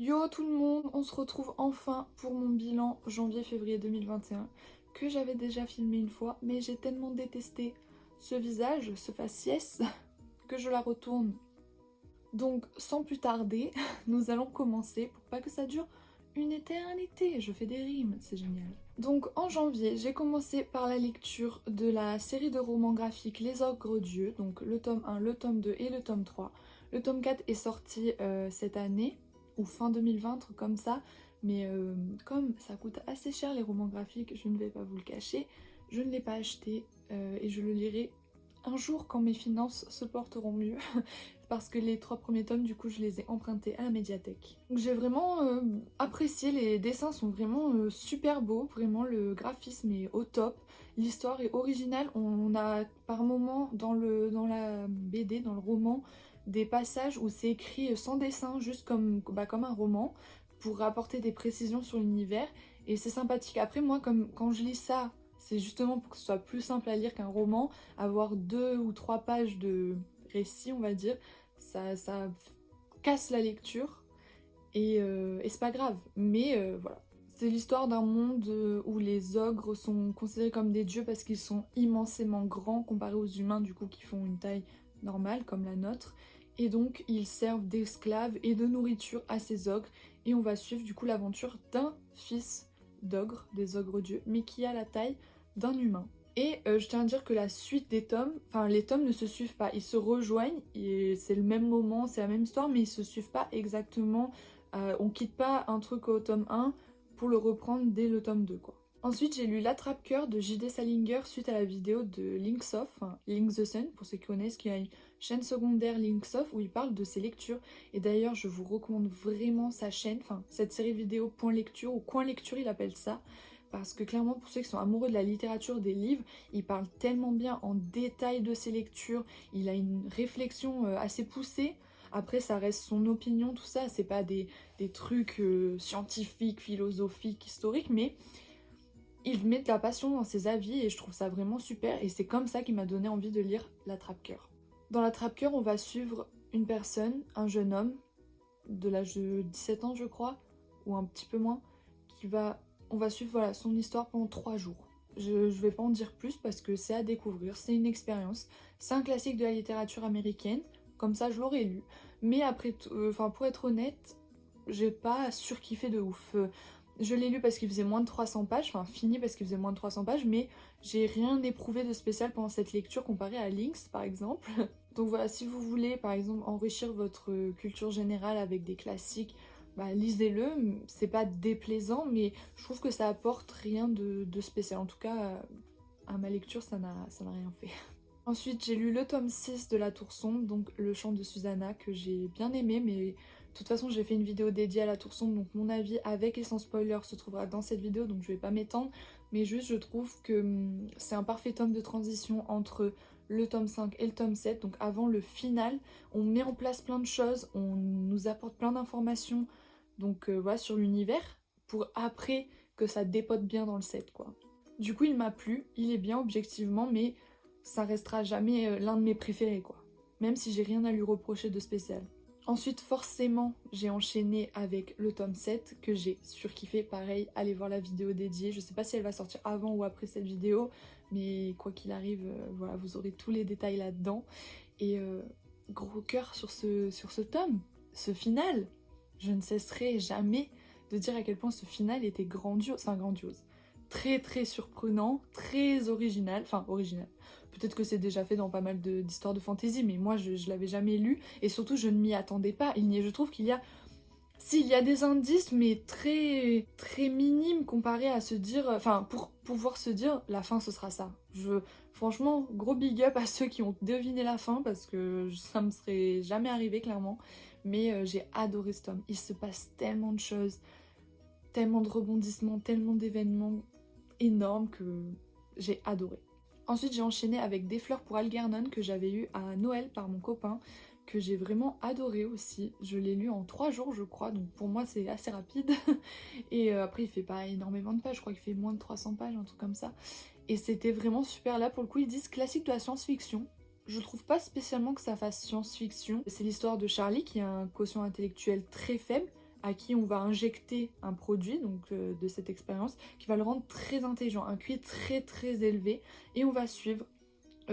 Yo tout le monde, on se retrouve enfin pour mon bilan janvier-février 2021 que j'avais déjà filmé une fois, mais j'ai tellement détesté ce visage, ce faciès, que je la retourne. Donc sans plus tarder, nous allons commencer pour pas que ça dure une éternité. Je fais des rimes, c'est génial. Donc en janvier, j'ai commencé par la lecture de la série de romans graphiques Les Ogres Dieux, donc le tome 1, le tome 2 et le tome 3. Le tome 4 est sorti cette année, ou fin 2020, truc comme ça, mais comme ça coûte assez cher les romans graphiques, je ne vais pas vous le cacher, je ne l'ai pas acheté et je le lirai un jour quand mes finances se porteront mieux. Parce que les 3 premiers tomes, du coup, je les ai empruntés à la médiathèque. Donc j'ai vraiment apprécié, les dessins sont vraiment super beaux, vraiment le graphisme est au top, l'histoire est originale, on a par moments dans la BD, dans le roman, des passages où c'est écrit sans dessin, juste comme un roman, pour apporter des précisions sur l'univers, et c'est sympathique. Après moi, quand je lis ça, c'est justement pour que ce soit plus simple à lire qu'un roman, avoir 2 ou 3 pages de récit, on va dire, ça casse la lecture et c'est pas grave. Mais voilà. C'est l'histoire d'un monde où les ogres sont considérés comme des dieux parce qu'ils sont immensément grands comparés aux humains du coup qui font une taille normale comme la nôtre. Et donc ils servent d'esclaves et de nourriture à ces ogres et on va suivre du coup l'aventure d'un fils d'ogre, des ogres dieux, mais qui a la taille d'un humain. Et je tiens à dire que la suite des tomes, enfin les tomes ne se suivent pas, ils se rejoignent, c'est le même moment, c'est la même histoire, mais ils se suivent pas exactement, on quitte pas un truc au tome 1 pour le reprendre dès le tome 2 quoi. Ensuite j'ai lu L'Attrape-Cœur de J.D. Salinger suite à la vidéo de Linksoft, enfin Link the Sun pour ceux qui connaissent, qui a une chaîne secondaire Linksoft où il parle de ses lectures. Et d'ailleurs je vous recommande vraiment sa chaîne, enfin cette série vidéo Point Lecture ou Coin Lecture il appelle ça. Parce que clairement pour ceux qui sont amoureux de la littérature, des livres, il parle tellement bien en détail de ses lectures, il a une réflexion assez poussée. Après ça reste son opinion, tout ça, c'est pas des trucs scientifiques, philosophiques, historiques, mais il met de la passion dans ses avis et je trouve ça vraiment super et c'est comme ça qu'il m'a donné envie de lire L'Attrape-Cœur. Dans L'Attrape-Cœur, on va suivre une personne, un jeune homme, de l'âge de 17 ans je crois, ou un petit peu moins, on va suivre voilà, son histoire pendant 3 jours. Je vais pas en dire plus parce que c'est à découvrir, c'est une expérience. C'est un classique de la littérature américaine, comme ça je l'aurais lu. Mais après, pour être honnête, j'ai pas surkiffé de ouf. Je l'ai lu parce qu'il faisait moins de 300 pages, enfin fini parce qu'il faisait moins de 300 pages, mais j'ai rien éprouvé de spécial pendant cette lecture comparé à Lynx par exemple. Donc voilà, si vous voulez par exemple enrichir votre culture générale avec des classiques, bah lisez-le, c'est pas déplaisant, mais je trouve que ça apporte rien de spécial. En tout cas, à ma lecture, ça n'a rien fait. Ensuite, j'ai lu le tome 6 de La Tour Sombre, donc Le Chant de Susanna, que j'ai bien aimé, mais de toute façon, j'ai fait une vidéo dédiée à La Tour Sombre, donc mon avis avec et sans spoiler se trouvera dans cette vidéo, donc je vais pas m'étendre, mais juste je trouve que c'est un parfait tome de transition entre le tome 5 et le tome 7, donc avant le final, on met en place plein de choses, on nous apporte plein d'informations, donc voilà, sur l'univers, pour après que ça dépote bien dans le 7, quoi. Du coup, il m'a plu, il est bien objectivement, mais ça restera jamais l'un de mes préférés quoi. Même si j'ai rien à lui reprocher de spécial. Ensuite forcément j'ai enchaîné avec le tome 7 que j'ai surkiffé, pareil, allez voir la vidéo dédiée, je sais pas si elle va sortir avant ou après cette vidéo, mais quoi qu'il arrive, voilà, vous aurez tous les détails là-dedans. Et gros cœur sur ce tome, ce final, je ne cesserai jamais de dire à quel point ce final était grandiose, enfin grandiose. Très très surprenant, très original, enfin original. Peut-être que c'est déjà fait dans pas mal d'histoires de fantasy, mais moi je l'avais jamais lu et surtout je ne m'y attendais pas. Je trouve qu'il y a, s'il y a des indices, mais très très minimes comparé à se dire, enfin pour pouvoir se dire la fin ce sera ça. Franchement gros big up à ceux qui ont deviné la fin parce que ça me serait jamais arrivé clairement. Mais j'ai adoré ce tome. Il se passe tellement de choses, tellement de rebondissements, tellement d'événements énorme que j'ai adoré. Ensuite j'ai enchaîné avec Des fleurs pour Algernon que j'avais eu à Noël par mon copain, que j'ai vraiment adoré aussi. Je l'ai lu en 3 jours je crois, donc pour moi c'est assez rapide. Et après il fait pas énormément de pages, je crois qu'il fait moins de 300 pages, un truc comme ça. Et c'était vraiment super. Là pour le coup ils disent classique de la science-fiction. Je trouve pas spécialement que ça fasse science-fiction. C'est l'histoire de Charlie qui a un quotient intellectuel très faible, à qui on va injecter un produit, donc de cette expérience, qui va le rendre très intelligent, un QI très élevé, et on va suivre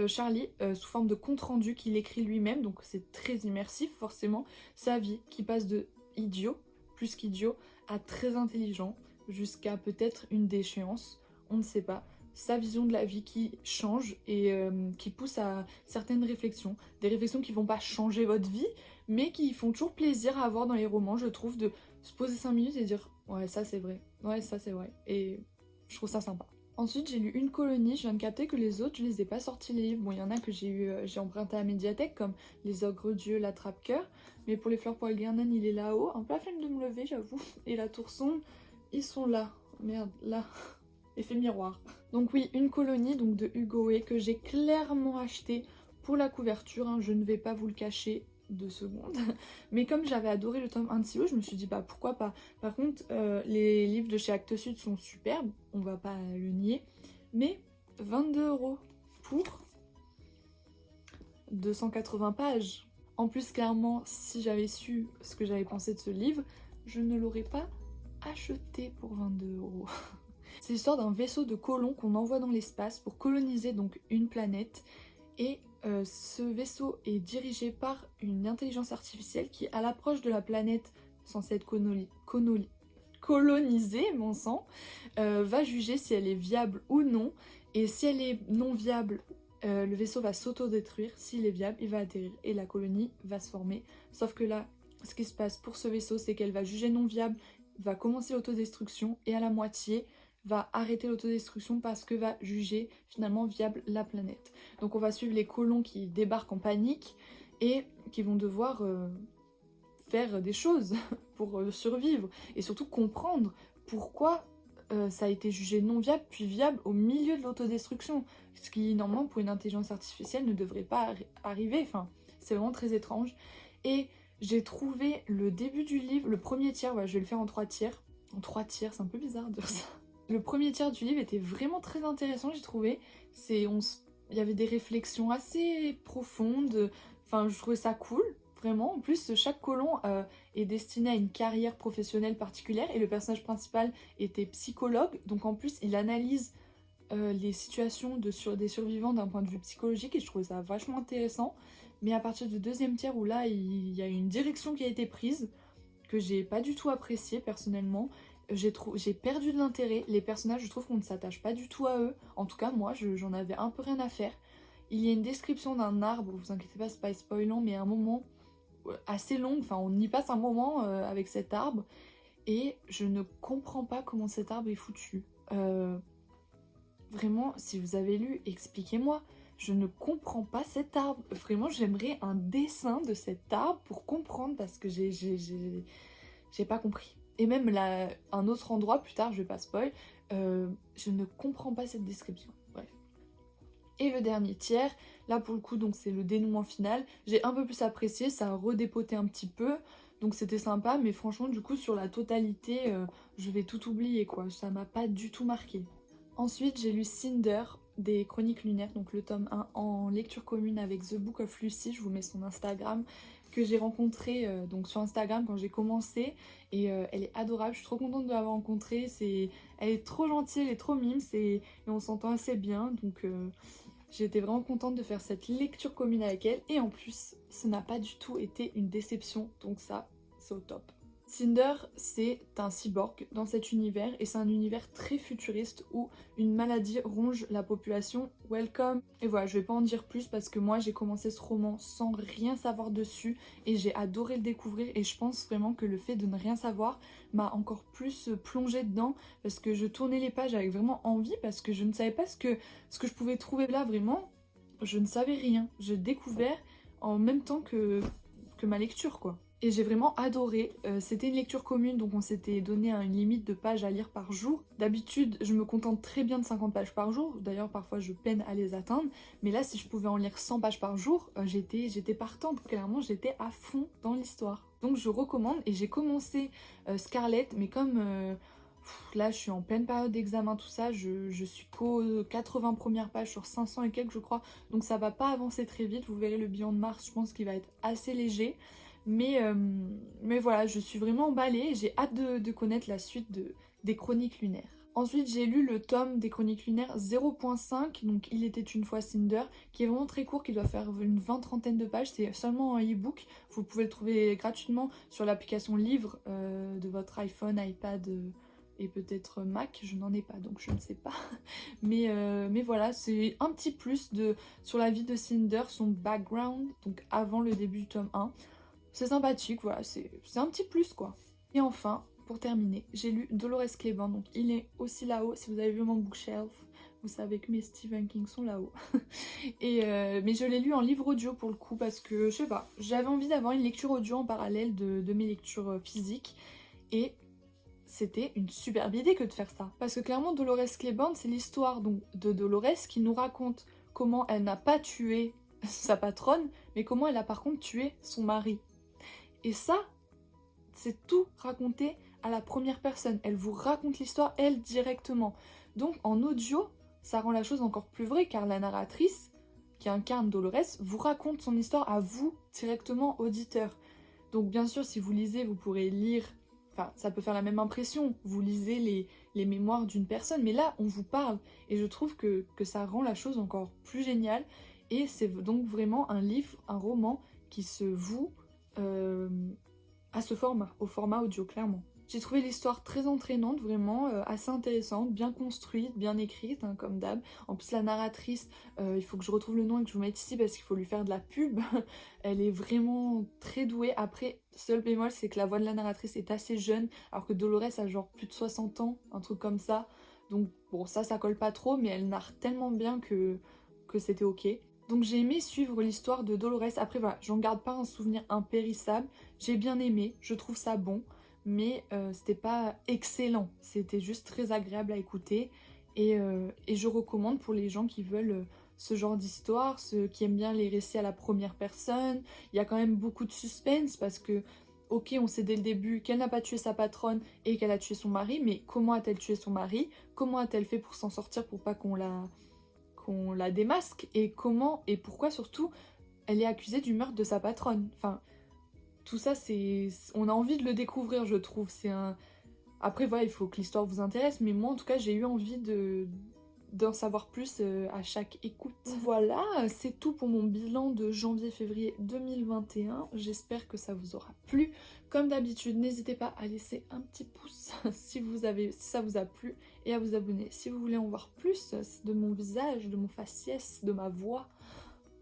Charlie sous forme de compte-rendu qu'il écrit lui-même, donc c'est très immersif forcément, sa vie qui passe de idiot, plus qu'idiot, à très intelligent, jusqu'à peut-être une déchéance, on ne sait pas. Sa vision de la vie qui change et qui pousse à certaines réflexions. Des réflexions qui vont pas changer votre vie, mais qui font toujours plaisir à avoir dans les romans, je trouve, de se poser 5 minutes et dire « Ouais, ça c'est vrai, ouais, ça c'est vrai ». Et je trouve ça sympa. Ensuite, j'ai lu Une colonie, je viens de capter que les autres, je les ai pas sortis les livres. Bon, il y en a que j'ai emprunté à la médiathèque, comme Les Ogres Dieux, L'Attrape-Cœur. Mais pour Les Fleurs pour Algernon, il est là-haut. Un peu la flemme de me lever, j'avoue. Et La Tour Sombre, ils sont là. Merde, là. Effet miroir. Donc oui, Une colonie donc de Hugo Way que j'ai clairement acheté pour la couverture, hein, je ne vais pas vous le cacher 2 secondes. Mais comme j'avais adoré le tome 1 de Silo, je me suis dit bah pourquoi pas. Par contre, les livres de chez Actes Sud sont superbes, on va pas le nier, mais 22 € pour 280 pages. En plus, clairement, si j'avais su ce que j'avais pensé de ce livre, je ne l'aurais pas acheté pour 22 €. C'est l'histoire d'un vaisseau de colons qu'on envoie dans l'espace pour coloniser donc une planète. Et ce vaisseau est dirigé par une intelligence artificielle qui, à l'approche de la planète censée être colonisée, mon sang, va juger si elle est viable ou non. Et si elle est non viable, le vaisseau va s'autodétruire. S'il est viable, il va atterrir et la colonie va se former. Sauf que là, ce qui se passe pour ce vaisseau, c'est qu'elle va juger non viable, va commencer l'autodestruction et à la moitié va arrêter l'autodestruction parce que va juger finalement viable la planète. Donc on va suivre les colons qui débarquent en panique et qui vont devoir faire des choses pour survivre et surtout comprendre pourquoi ça a été jugé non viable puis viable au milieu de l'autodestruction, ce qui normalement pour une intelligence artificielle ne devrait pas arriver. Enfin, c'est vraiment très étrange. Et j'ai trouvé le début du livre, le premier tiers, ouais, je vais le faire en 3 tiers. En 3 tiers, c'est un peu bizarre de dire ça. Le premier tiers du livre était vraiment très intéressant, j'ai trouvé. Il y avait des réflexions assez profondes. Enfin, je trouvais ça cool, vraiment. En plus, chaque colon est destiné à une carrière professionnelle particulière et le personnage principal était psychologue. Donc en plus, il analyse les situations des survivants d'un point de vue psychologique et je trouvais ça vachement intéressant. Mais à partir du deuxième tiers où là, il y a une direction qui a été prise que j'ai pas du tout appréciée personnellement. J'ai perdu de l'intérêt. Les personnages, je trouve qu'on ne s'attache pas du tout à eux. En tout cas, moi, j'en avais un peu rien à faire. Il y a une description d'un arbre, vous inquiétez pas, c'est pas spoilant, mais un moment assez long. Enfin, on y passe un moment avec cet arbre. Et je ne comprends pas comment cet arbre est foutu. Vraiment, si vous avez lu, expliquez-moi. Je ne comprends pas cet arbre. Vraiment, j'aimerais un dessin de cet arbre pour comprendre parce que j'ai pas compris. Et même là, un autre endroit, plus tard, je vais pas spoil, je ne comprends pas cette description. Bref. Et le dernier tiers, là pour le coup, donc c'est le dénouement final. J'ai un peu plus apprécié, ça a redépoté un petit peu, donc c'était sympa, mais franchement, du coup, sur la totalité, je vais tout oublier, quoi. Ça m'a pas du tout marqué. Ensuite, j'ai lu Cinder, des Chroniques Lunaires, donc le tome 1 en lecture commune avec The Book of Lucy, je vous mets son Instagram, que j'ai rencontré donc sur Instagram quand j'ai commencé et elle est adorable, je suis trop contente de l'avoir rencontrée, elle est trop gentille, elle est trop mimes et on s'entend assez bien, donc j'ai été vraiment contente de faire cette lecture commune avec elle et en plus ça n'a pas du tout été une déception, donc ça c'est au top. Cinder, c'est un cyborg dans cet univers et c'est un univers très futuriste où une maladie ronge la population. Welcome. Et voilà, je vais pas en dire plus parce que moi j'ai commencé ce roman sans rien savoir dessus et j'ai adoré le découvrir et je pense vraiment que le fait de ne rien savoir m'a encore plus plongée dedans parce que je tournais les pages avec vraiment envie parce que je ne savais pas ce que je pouvais trouver là vraiment. Je ne savais rien. J'ai découvert en même temps que ma lecture quoi. Et j'ai vraiment adoré, c'était une lecture commune donc on s'était donné une limite de pages à lire par jour. D'habitude je me contente très bien de 50 pages par jour, d'ailleurs parfois je peine à les atteindre, mais là si je pouvais en lire 100 pages par jour, j'étais partante, clairement j'étais à fond dans l'histoire. Donc je recommande et j'ai commencé Scarlett mais comme là je suis en pleine période d'examen tout ça, je suis qu'aux 80 premières pages sur 500 et quelques je crois, donc ça va pas avancer très vite, vous verrez le bilan de mars je pense qu'il va être assez léger. Mais voilà, je suis vraiment emballée, j'ai hâte de connaître la suite des Chroniques lunaires. Ensuite, j'ai lu le tome des Chroniques lunaires 0.5, donc Il était une fois Cinder, qui est vraiment très court, qui doit faire une trentaine de pages, c'est seulement un e-book. Vous pouvez le trouver gratuitement sur l'application Livre de votre iPhone, iPad et peut-être Mac, je n'en ai pas donc je ne sais pas. Mais voilà, c'est un petit plus sur la vie de Cinder, son background, donc avant le début du tome 1. C'est sympathique, voilà, c'est un petit plus quoi. Et enfin, pour terminer, j'ai lu Dolores Claiborne, donc il est aussi là-haut. Si vous avez vu mon bookshelf, vous savez que mes Stephen King sont là-haut. Mais je l'ai lu en livre audio pour le coup parce que, je sais pas, j'avais envie d'avoir une lecture audio en parallèle de mes lectures physiques. Et c'était une superbe idée que de faire ça. Parce que clairement, Dolores Claiborne, c'est l'histoire donc de Dolores qui nous raconte comment elle n'a pas tué sa patronne, mais comment elle a par contre tué son mari. Et ça, c'est tout raconté à la première personne. Elle vous raconte l'histoire, elle, directement. Donc en audio, ça rend la chose encore plus vraie, car la narratrice, qui incarne Dolores, vous raconte son histoire à vous, directement, auditeur. Donc bien sûr, si vous lisez, vous pourrez lire, enfin, ça peut faire la même impression, vous lisez les mémoires d'une personne, mais là, on vous parle, et je trouve que ça rend la chose encore plus géniale, et c'est donc vraiment un livre, un roman, qui se voue à ce format, au format audio clairement. J'ai trouvé l'histoire très entraînante, vraiment assez intéressante, bien construite, bien écrite, hein, comme d'hab. En plus la narratrice, il faut que je retrouve le nom et que je vous mette ici parce qu'il faut lui faire de la pub. Elle est vraiment très douée. Après, seul bémol, c'est que la voix de la narratrice est assez jeune, alors que Dolores a genre plus de 60 ans, un truc comme ça. Donc bon, ça colle pas trop, mais elle narre tellement bien que c'était ok. Donc j'ai aimé suivre l'histoire de Dolores. Après voilà, j'en garde pas un souvenir impérissable. J'ai bien aimé, je trouve ça bon, mais c'était pas excellent. C'était juste très agréable à écouter. Et je recommande pour les gens qui veulent ce genre d'histoire, ceux qui aiment bien les récits à la première personne. Il y a quand même beaucoup de suspense parce que, ok, on sait dès le début qu'elle n'a pas tué sa patronne et qu'elle a tué son mari, mais comment a-t-elle tué son mari? Comment a-t-elle fait pour s'en sortir pour pas qu'on la démasque, et comment et pourquoi surtout elle est accusée du meurtre de sa patronne. Enfin, tout ça, on a envie de le découvrir, je trouve. Après, voilà, il faut que l'histoire vous intéresse, mais moi, en tout cas, j'ai eu envie d'en savoir plus à chaque écoute. Voilà, c'est tout pour mon bilan de janvier-février 2021. J'espère que ça vous aura plu. Comme d'habitude, n'hésitez pas à laisser un petit pouce si ça vous a plu et à vous abonner si vous voulez en voir plus de mon visage, de mon faciès, de ma voix.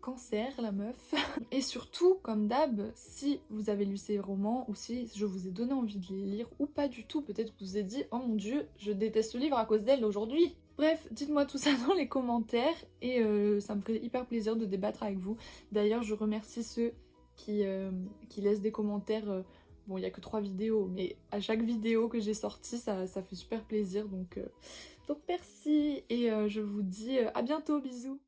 Cancer, la meuf. Et surtout, comme d'hab, si vous avez lu ces romans ou si je vous ai donné envie de les lire ou pas du tout, peut-être que vous vous êtes dit « Oh mon dieu, je déteste ce livre à cause d'elle aujourd'hui !» Bref, dites-moi tout ça dans les commentaires et ça me ferait hyper plaisir de débattre avec vous. D'ailleurs, je remercie ceux qui laissent des commentaires. Bon, il n'y a que 3 vidéos, mais à chaque vidéo que j'ai sortie, ça fait super plaisir. Donc merci et je vous dis à bientôt, bisous.